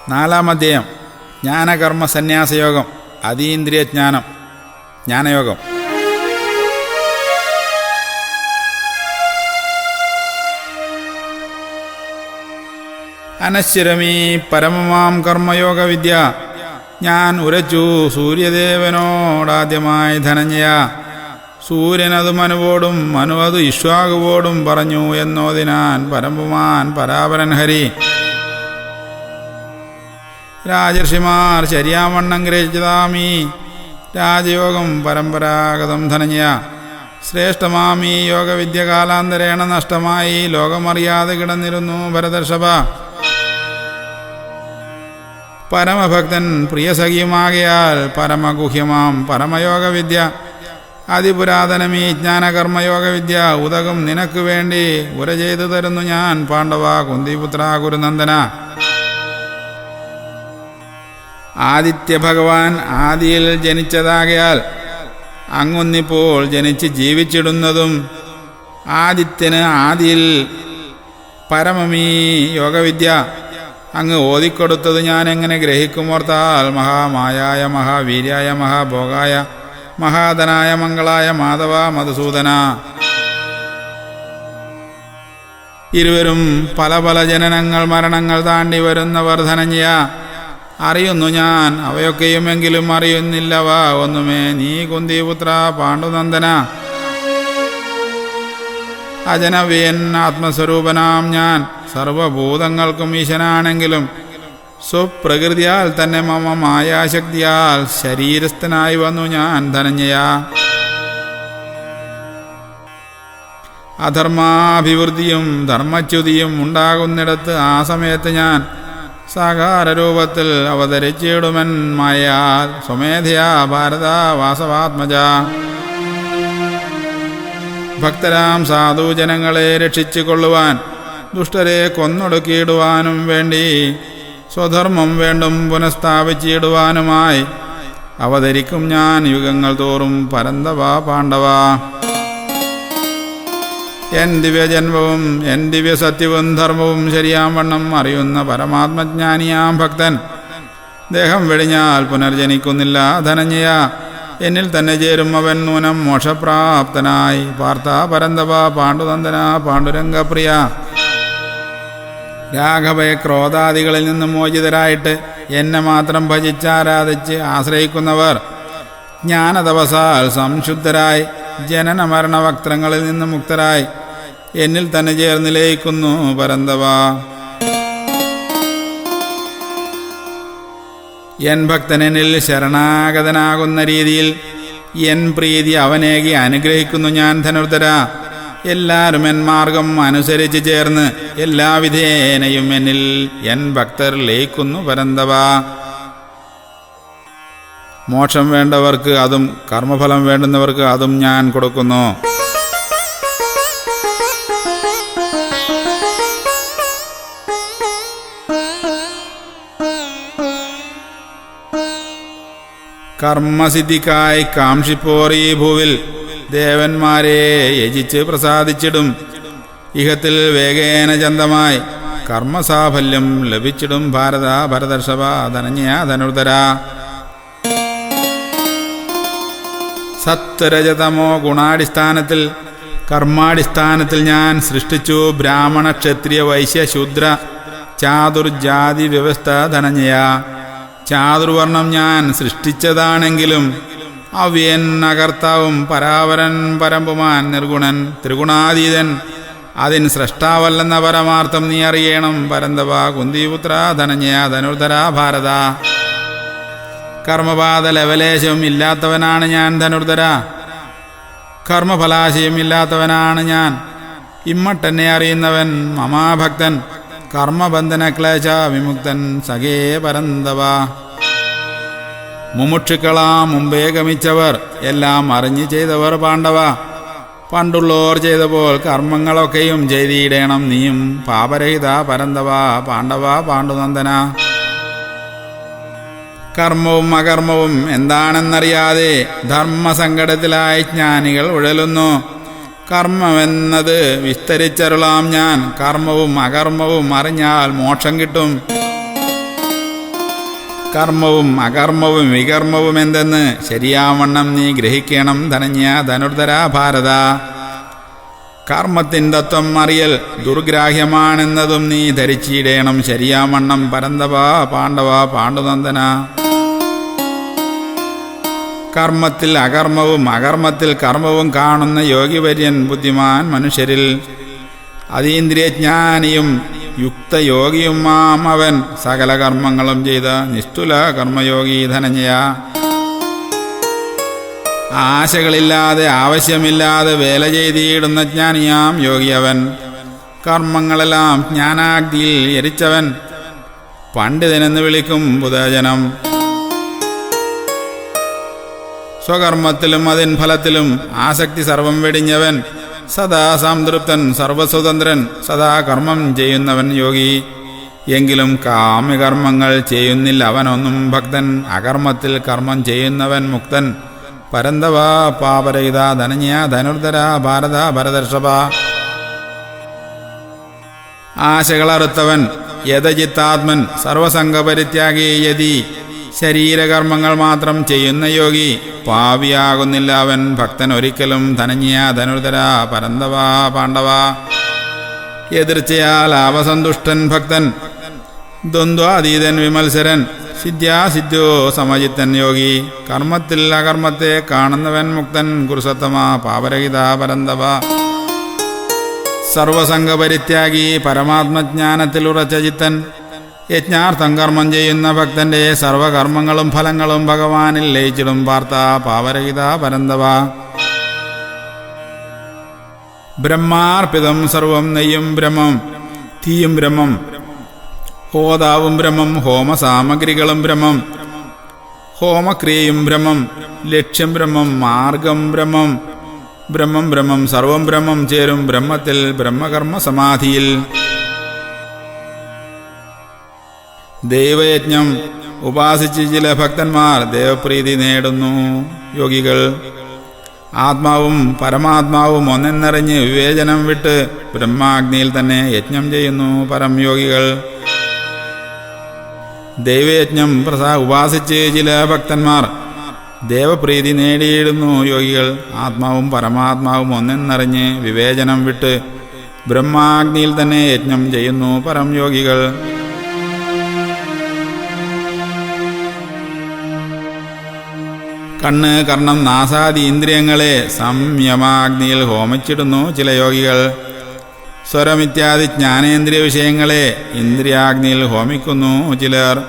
നാലാം അധ്യായം. ജ്ഞാനകർമ്മ സന്യാസയോഗം. അതീന്ദ്രിയ ജ്ഞാനയോഗം. അനശ്വരമീ പരമമാം കർമ്മയോഗ വിദ്യ ഞാൻ ഉരച്ചു സൂര്യദേവനോടാദ്യമായി ധനഞ്ജയ. സൂര്യനത് മനുവോടും മനുവത് ഇക്ഷ്വാകുവോടും പറഞ്ഞു എന്നോതിനാൻ പരമ്പുമാൻ പരാപരൻ ഹരി. രാജർഷിമാർ ശരിയാവണ്ണം ഗ്രഹിച്ചതാമീ രാജയോഗം പരമ്പരാഗതം ധനഞ്ജയ. ശ്രേഷ്ഠമാമീ യോഗവിദ്യ കാലാന്തരേണ നഷ്ടമായി ലോകമറിയാതെ കിടന്നിരുന്നു ഭരതർഷഭ. പരമഭക്തൻ പ്രിയസഖിയുമാകയാൽ പരമഗുഹ്യമാം പരമയോഗവിദ്യ അതിപുരാതനമീ ജ്ഞാനകർമ്മയോഗവിദ്യ ഉദകം നിനക്ക് വേണ്ടി ഉര ചെയ്തു തരുന്നു ഞാൻ പാണ്ഡവ കുന്തിപുത്ര ഗുരുനന്ദന. ആദിത്യ ഭഗവാൻ ആദിയിൽ ജനിച്ചതാകയാൽ അങ്ങൊന്നിപ്പോൾ ജനിച്ച് ജീവിച്ചിടുന്നതും ആദിത്യന് ആദിയിൽ പരമമീ യോഗവിദ്യ അങ്ങ് ഓതിക്കൊടുത്തത് ഞാൻ എങ്ങനെ ഗ്രഹിക്കുമോർത്താൽ മഹാമായായ മഹാവീര്യായ മഹാഭോഗായ മഹാധനായ മംഗളായ മാധവ മധുസൂദന. ഇരുവരും പല പല ജനനങ്ങൾ മരണങ്ങൾ താണ്ടി വരുന്നവർ ധനഞ്ജയ. അറിയുന്നു ഞാൻ അവയൊക്കെയുമെങ്കിലും അറിയുന്നില്ലവ ഒന്നുമേ നീ കുന്തിപുത്ര പാണ്ഡുനന്ദന. അജനവ്യൻ ആത്മസ്വരൂപനാം ഞാൻ സർവഭൂതങ്ങൾക്കും ഈശനാണെങ്കിലും സ്വപ്രകൃതിയാൽ തന്നെ മമ മായാശക്തിയാൽ ശരീരസ്ഥനായി വന്നു ഞാൻ ധനഞ്ജയ. അധർമാഭിവൃദ്ധിയും ധർമ്മച്യുതിയും ഉണ്ടാകുന്നിടത്ത് ആ സമയത്ത് ഞാൻ സാകാരരൂപത്തിൽ അവതരിച്ചിടുമൻ മായാൽ സ്വമേധയാ ഭാരത വാസവാത്മജ. ഭക്തരാം സാധുജനങ്ങളെ രക്ഷിച്ചു കൊള്ളുവാൻ ദുഷ്ടരെ കൊന്നൊടുക്കിയിടുവാനും വേണ്ടി സ്വധർമ്മം വേണ്ടും പുനഃസ്ഥാപിച്ചിടുവാനുമായി അവതരിക്കും ഞാൻ യുഗങ്ങൾ തോറും പരന്തവ പാണ്ഡവ. എൻ ദിവ്യജന്മവും എൻ ദിവ്യസത്യവും ധർമ്മവും ശരിയാം വണ്ണം അറിയുന്ന പരമാത്മജ്ഞാനിയാം ഭക്തൻ ദേഹം വെടിഞ്ഞാൽ പുനർജനിക്കുന്നില്ല ധനഞ്ജയ. എന്നിൽ തന്നെ ചേരും അവൻ നൂനം മോക്ഷപ്രാപ്തനായി പാർത്ത പരന്തവ പാണ്ഡുനന്ദന പാണ്ഡുരംഗപ്രിയ. രാഘവയെ ക്രോധാദികളിൽ നിന്നും മോചിതരായിട്ട് എന്നെ മാത്രം ഭജിച്ചാരാധിച്ച് ആശ്രയിക്കുന്നവർ ജ്ഞാനതപസാൽ സംശുദ്ധരായി ജനന മരണവക്ത്രങ്ങളിൽ നിന്ന് മുക്തരായി എന്നിൽ തന്നെ ചേർന്ന് ലയിക്കുന്നു പരന്തവ. എൻ ഭക്തനെന്നിൽ ശരണാഗതനാകുന്ന രീതിയിൽ എൻ പ്രീതി അവനേകി അനുഗ്രഹിക്കുന്നു ഞാൻ ധനുർധര. എല്ലാവരും എൻ മാർഗം അനുസരിച്ച് ചേർന്ന് എല്ലാവിധേനയും എന്നിൽ എൻ ഭക്തർ ലയിക്കുന്നു പരന്തവ. മോക്ഷം വേണ്ടവർക്ക് അതും കർമ്മഫലം വേണ്ടുന്നവർക്ക് അതും ഞാൻ കൊടുക്കുന്നു. കർമ്മസിദ്ധിക്കായി കാംക്ഷിപ്പോർ ഈ ഭൂവിൽ ദേവന്മാരെ യജിച്ച് പ്രസാദിച്ചിടും. ഇഹത്തിൽ വേഗേന ചന്തമായി കർമ്മസാഫല്യം ലഭിച്ചിടും ഭാരത ഭരതർഷഭ ധനഞ്ജയ ധനുർധര. സത്വരജതമോ ഗുണാടിസ്ഥാനത്തിൽ കർമാടിസ്ഥാനത്തിൽ ഞാൻ സൃഷ്ടിച്ചു ബ്രാഹ്മണ ക്ഷത്രിയ വൈശ്യ ശൂദ്ര ചാതുർജാതി വ്യവസ്ഥ ധനഞ്ജയ. ചാതുർവർണം ഞാൻ സൃഷ്ടിച്ചതാണെങ്കിലും അവ്യൻ അകർത്താവും പരാപരൻ പരമ്പുമാൻ നിർഗുണൻ ത്രിഗുണാതീതൻ അതിൻ സ്രഷ്ടാവല്ലെന്ന പരമാർത്ഥം നീ അറിയണം പരന്തവ കുന്തിപുത്ര ധനഞ്ജയ ധനുർധര ഭാരത. കർമ്മപാത ലവലേശം ഇല്ലാത്തവനാണ് ഞാൻ ധനുർധര. കർമ്മഫലാശയം ഇല്ലാത്തവനാണ് ഞാൻ. ഇമ്മട്ടെന്നെ അറിയുന്നവൻ മമാഭക്തൻ കർമ്മബന്ധന ക്ലേശ വിമുക്തൻ സഖേ പരന്തവ. മുമുക്ഷുക്കളാം മുമ്പേ ഗമിച്ചവർ എല്ലാം അറിഞ്ഞു ചെയ്തവർ പാണ്ഡവ. പണ്ടുള്ളോർ ചെയ്തപ്പോൾ കർമ്മങ്ങളൊക്കെയും ചെയ്തിടേണം നീയും പാപരഹിത പരന്തവ പാണ്ഡവ പാണ്ഡുനന്ദന. കർമ്മവും അകർമ്മവും എന്താണെന്നറിയാതെ ധർമ്മസങ്കടത്തിലായി ജ്ഞാനികൾ ഉഴലുന്നു. കർമ്മമെന്നത് വിസ്തരിച്ചരുളാം ഞാൻ. കർമ്മവും അകർമ്മവും അറിഞ്ഞാൽ മോക്ഷം കിട്ടും. കർമ്മവും അകർമ്മവും വികർമ്മവും എന്തെന്ന് ശരിയാവണ്ണം നീ ഗ്രഹിക്കണം ധനഞ്യ ധനുർധരാ ഭാരത. കർമ്മത്തിൻ തത്വം അറിയൽ ദുർഗ്രാഹ്യമാണെന്നതും നീ ധരിച്ചിടേണം ശരിയാവണ്ണം പരന്തവ പാണ്ഡവ പാണ്ഡുനന്ദന. കർമ്മത്തിൽ അകർമ്മവും അകർമ്മത്തിൽ കർമ്മവും കാണുന്ന യോഗിവര്യൻ ബുദ്ധിമാൻ മനുഷ്യരിൽ. അതീന്ദ്രിയജ്ഞാനിയും യുക്തയോഗിയുമാം അവൻ സകല കർമ്മങ്ങളും ചെയ്ത നിസ്തുല കർമ്മയോഗി ധനഞ്ജയ. ആശകളില്ലാതെ ആവശ്യമില്ലാതെ വേല ചെയ്തിടുന്ന ജ്ഞാനിയാം യോഗി അവൻ. കർമ്മങ്ങളെല്ലാം ജ്ഞാനാഗ്നിയിൽ എരിച്ചവൻ പണ്ഡിതനെന്ന് വിളിക്കും ബുധജനം. സ്വകർമ്മത്തിലും അതിൻ ഫലത്തിലും ആസക്തി സർവം വെടിഞ്ഞവൻ സദാ സംതൃപ്തൻ സർവസ്വതന്ത്രൻ സദാ കർമ്മം ചെയ്യുന്നവൻ യോഗി. എങ്കിലും കാമ്യകർമ്മങ്ങൾ ചെയ്യുന്നില്ല അവനൊന്നും ഭക്തൻ. അകർമ്മത്തിൽ കർമ്മം ചെയ്യുന്നവൻ മുക്തൻ പരന്തവ പാപരഹിത ധനഞ്യ ധനുർധര ഭാരത ഭരതർഷഭ. ആശകളറുത്തവൻ യഥചിത്താത്മൻ സർവസംഗപരിത്യാഗി യതി. ശരീരകർമ്മങ്ങൾ മാത്രം ചെയ്യുന്ന യോഗി പാപിയാകുന്നില്ല അവൻ ഭക്തൻ ഒരിക്കലും ധനഞ്യ ധനുർധര പരന്തവ പാണ്ഡവ. എതിർച്ചയാൽ അവസന്തുഷ്ടൻ ഭക്തൻ ദ്വന്ദ്വാതീതൻ വിമത്സരൻ സിദ്ധ്യാസിദ്ധ്യോ സമചിത്തൻ യോഗി. കർമ്മത്തിൽ അകർമ്മത്തെ കാണുന്നവൻ മുക്തൻ കുരുസത്തമ പാപരഹിത പരന്തവ. സർവസംഗപരിത്യാഗി പരമാത്മജ്ഞാനത്തിൽ ഉറച്ച ചിത്തൻ യജ്ഞാർത്ഥം കർമ്മം ചെയ്യുന്ന ഭക്തന്റെ സർവകർമ്മങ്ങളും ഫലങ്ങളും ഭഗവാനിൽ ലയിച്ചിടും പാർത്ത പാവരഹിത പരന്തവ. ബ്രഹ്മാർപ്പിതം സർവം നെയ്യും ബ്രഹ്മം തീയും ബ്രഹ്മം ഹോതാവും ബ്രഹ്മം ഹോമസാമഗ്രികളും ബ്രഹ്മം ഹോമക്രിയയും ബ്രഹ്മം ലക്ഷ്യം ബ്രഹ്മം മാർഗം ബ്രഹ്മം ബ്രഹ്മം ബ്രഹ്മം സർവം ബ്രഹ്മം ചേരും ബ്രഹ്മത്തിൽ ബ്രഹ്മകർമ്മ സമാധിയിൽ. ദൈവയജ്ഞം ഉപാസിച്ച് ചില ഭക്തന്മാർ ദേവപ്രീതി നേടുന്നു യോഗികൾ. ആത്മാവും പരമാത്മാവും ഒന്നെന്നറിഞ്ഞ് വിവേചനം വിട്ട് ബ്രഹ്മാഗ്നിയിൽ തന്നെ യജ്ഞം ചെയ്യുന്നു പരം യോഗികൾ. ദൈവയജ്ഞം ഉപാസിച്ച് ചില ഭക്തന്മാർ ദേവപ്രീതി നേടിയിടുന്നു യോഗികൾ. ആത്മാവും പരമാത്മാവും ഒന്നെന്നറിഞ്ഞ് വിവേചനം വിട്ട് ബ്രഹ്മാഗ്നിയിൽ തന്നെ യജ്ഞം ചെയ്യുന്നു പരം യോഗികൾ. കണ്ണ് കർണം നാസാദി ഇന്ദ്രിയങ്ങളെ സംയമാഗ്നിയിൽ ഹോമിച്ചിടുന്നു ചില യോഗികൾ. സ്വരമിത്യാദി ജ്ഞാനേന്ദ്രിയ വിഷയങ്ങളെ ഇന്ദ്രിയാഗ്നിയിൽ ഹോമിക്കുന്നു ചിലർ.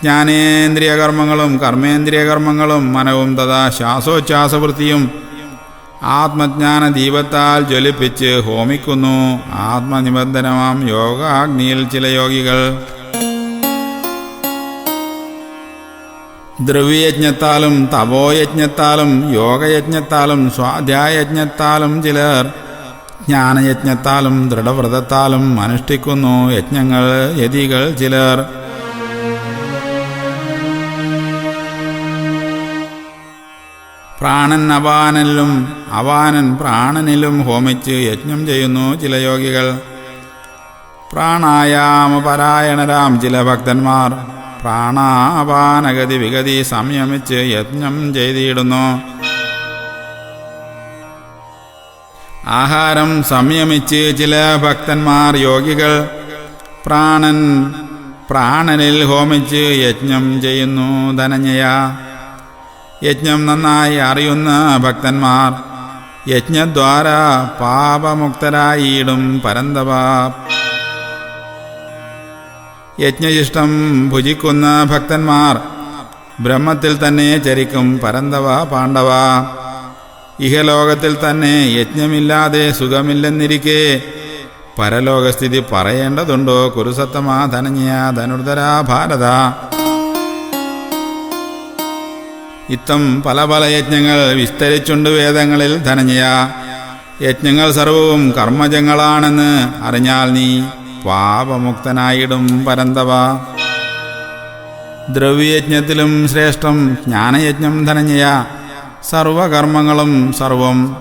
ജ്ഞാനേന്ദ്രിയ കർമ്മങ്ങളും കർമ്മേന്ദ്രിയ കർമ്മങ്ങളും മനവും തഥാ ശ്വാസോച്ഛ്വാസവൃത്തിയും ആത്മജ്ഞാന ദീപത്താൽ ജ്വലിപ്പിച്ച് ഹോമിക്കുന്നു ആത്മനിബന്ധനമാം യോഗാഗ്നിയിൽ ചില യോഗികൾ. ദ്രവ്യയജ്ഞത്താലും തപോയജ്ഞത്താലും യോഗയജ്ഞത്താലും സ്വാധ്യായയജ്ഞത്താലും ചിലർ ജ്ഞാനയജ്ഞത്താലും ദൃഢവ്രതത്താലും അനുഷ്ഠിക്കുന്നു യജ്ഞങ്ങൾ യതികൾ ചിലർ. പ്രാണൻ അപാനനിലും അപാനൻ പ്രാണനിലും ഹോമിച്ച് യജ്ഞം ചെയ്യുന്നു ചില യോഗികൾ. പ്രാണായാമപരായണരാം ചില ഭക്തന്മാർ പ്രാണാപാനഗതി വിഗതി സംയമിച്ച് യജ്ഞം ചെയ്തിടുന്നു. ആഹാരം സംയമിച്ച് ചില ഭക്തന്മാർ യോഗികൾ പ്രാണനിൽ ഹോമിച്ച് യജ്ഞം ചെയ്യുന്നു ധനഞ്ജയ. യജ്ഞം നന്നായി അറിയുന്ന ഭക്തന്മാർ യജ്ഞദ്വാര പാപമുക്തരായിടും പരന്തവ. യജ്ഞശിഷ്ടം ഭുജിക്കുന്ന ഭക്തന്മാർ ബ്രഹ്മത്തിൽ തന്നെ ചരിക്കും പരന്തവ പാണ്ഡവ. ഇഹലോകത്തിൽ തന്നെ യജ്ഞമില്ലാതെ സുഖമില്ലെന്നിരിക്കെ പരലോകസ്ഥിതി പറയേണ്ടതുണ്ടോ കുരുസത്തമ ധനഞ്ജയ ധനുർധരാ ഭാരത. ഇത്തം പല പല യജ്ഞങ്ങൾ വിസ്തരിച്ചുണ്ട് വേദങ്ങളിൽ ധനഞ്ജയ. യജ്ഞങ്ങൾ സർവവും കർമ്മജങ്ങളാണെന്ന് അറിഞ്ഞാൽ നീ പാപമുക്തനായിടും പരന്തവ. ദ്രവ്യയജ്ഞത്തിലും ശ്രേഷ്ഠം ജ്ഞാനയജ്ഞം ധനഞ്ജയ. സർവകർമ്മങ്ങളും സർവം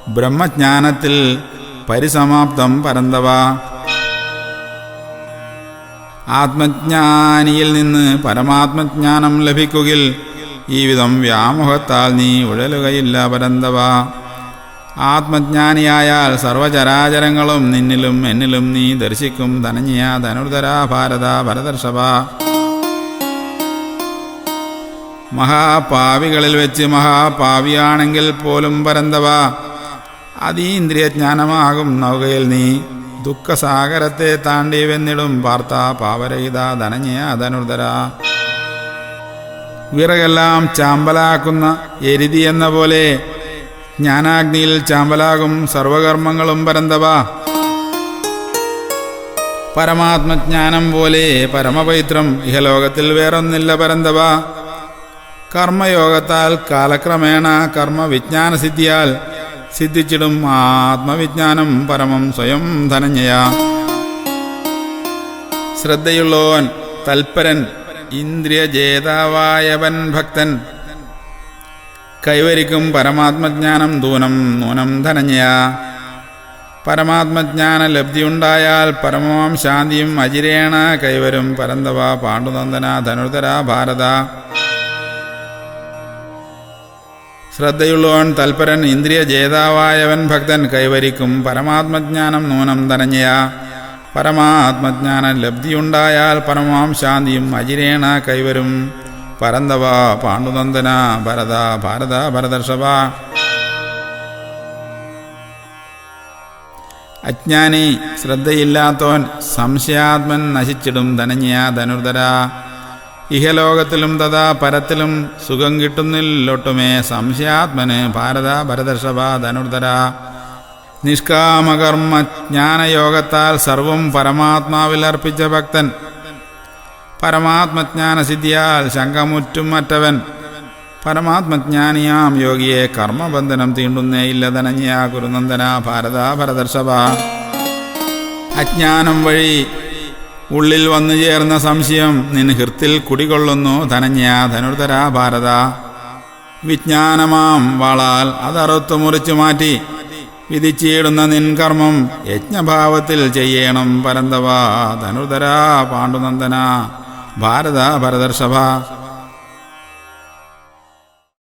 ബ്രഹ്മജ്ഞാനത്തിൽ പരിസമാപ്തം പരന്തവ. ആത്മജ്ഞാനിയിൽ നിന്ന് പരമാത്മജ്ഞാനം ലഭിക്കുകിൽ ഈ വിധം വ്യാമോഹത്താൽ നീ ഉഴലുകയില്ല പരന്തവ. ആത്മജ്ഞാനിയായാൽ സർവചരാചരങ്ങളും നിന്നിലും എന്നിലും നീ ദർശിക്കും ധനഞ്ജയ ധനുർധരാ ഭാരത ഭരതർഷഭ. മഹാപാവികളിൽ വെച്ച് മഹാപാവിയാണെങ്കിൽ പോലും പരന്തവ അതീന്ദ്രിയജ്ഞാനമാകും നൗകയിൽ നീ ദുഃഖസാഗരത്തെ താണ്ടി വെന്നിടും പാർത്ത പാവരഹിത ധനഞ്ജയ ധനുർധര. വിറകെല്ലാം ചാമ്പലാക്കുന്ന എരിതി എന്ന പോലെ ജ്ഞാനാഗ്നിയിൽ ചാമ്പലാകും സർവകർമ്മങ്ങളും പരന്തവ. പരമാത്മജ്ഞാനം പോലെ പരമപവിത്രം ഇഹലോകത്തിൽ വേറൊന്നില്ല പരന്തവ. കർമ്മയോഗത്താൽ കാലക്രമേണ കർമ്മവിജ്ഞാനസിദ്ധിയാൽ സിദ്ധിച്ചിടും ആത്മവിജ്ഞാനം പരമം സ്വയം ധനഞ്ജയ. ശ്രദ്ധയുള്ളവൻ തൽപരൻ ഇന്ദ്രിയജേതാവായവൻ ഭക്തൻ കൈവരിക്കും പരമാത്മജ്ഞാനം നൂനം ധനഞ്ജയ. പരമാത്മജ്ഞാന ലബ്ധിയുണ്ടായാൽ പരമമാം ശാന്തിയും അജിരേണ കൈവരും പരന്തവ പാണ്ഡുനന്ദന ധനുർധര ഭാരത. ശ്രദ്ധയുള്ളവൻ തൽപരൻ ഇന്ദ്രിയ ജേതാവായവൻ ഭക്തൻ കൈവരിക്കും പരമാത്മജ്ഞാനം നൂനം ധനഞ്ജയ. പരമാത്മജ്ഞാന ലബ്ധിയുണ്ടായാൽ പരമമാം ശാന്തിയും അജിരേണ കൈവരും പരന്തവ പാണ്ഡുനന്ദന ഭരത ഭാരത ഭരതർഷഭ. അജ്ഞാനി ശ്രദ്ധയില്ലാത്തവൻ സംശയാത്മൻ നശിച്ചിടും ധനഞ്ജയ ധനുർധര. ഇഹലോകത്തിലും തഥാ പരത്തിലും സുഖം കിട്ടുന്നില്ലൊട്ടുമേ സംശയാത്മന് ഭാരത ഭരതർഷഭ ധനുർധര. നിഷ്കാമകർമ്മ ജ്ഞാനയോഗത്താൽ സർവം പരമാത്മാവിൽ അർപ്പിച്ച ഭക്തൻ പരമാത്മജ്ഞാനസിദ്ധിയാൽ ശങ്കമുറ്റും മറ്റവൻ പരമാത്മജ്ഞാനിയാം യോഗിയെ കർമ്മബന്ധനം തീണ്ടുന്നേയില്ല ധനഞ്ജയ കുരുനന്ദന ഭാരത ഭരതർഷഭ. അജ്ഞാനം വഴി ഉള്ളിൽ വന്നു ചേർന്ന സംശയം നിൻ ഹൃത്തിൽ കുടികൊള്ളുന്നു ധനഞ്ജയ ധനുർധര ഭാരത. വിജ്ഞാനമാം വാളാൽ അതറുത്തു മുറിച്ചു മാറ്റി വിധിച്ചിടുന്ന നിൻ കർമ്മം യജ്ഞഭാവത്തിൽ ചെയ്യണം പരന്തവ ധനുർധര പാണ്ഡുനന്ദന ഭാരത ഭരതർഷഭ.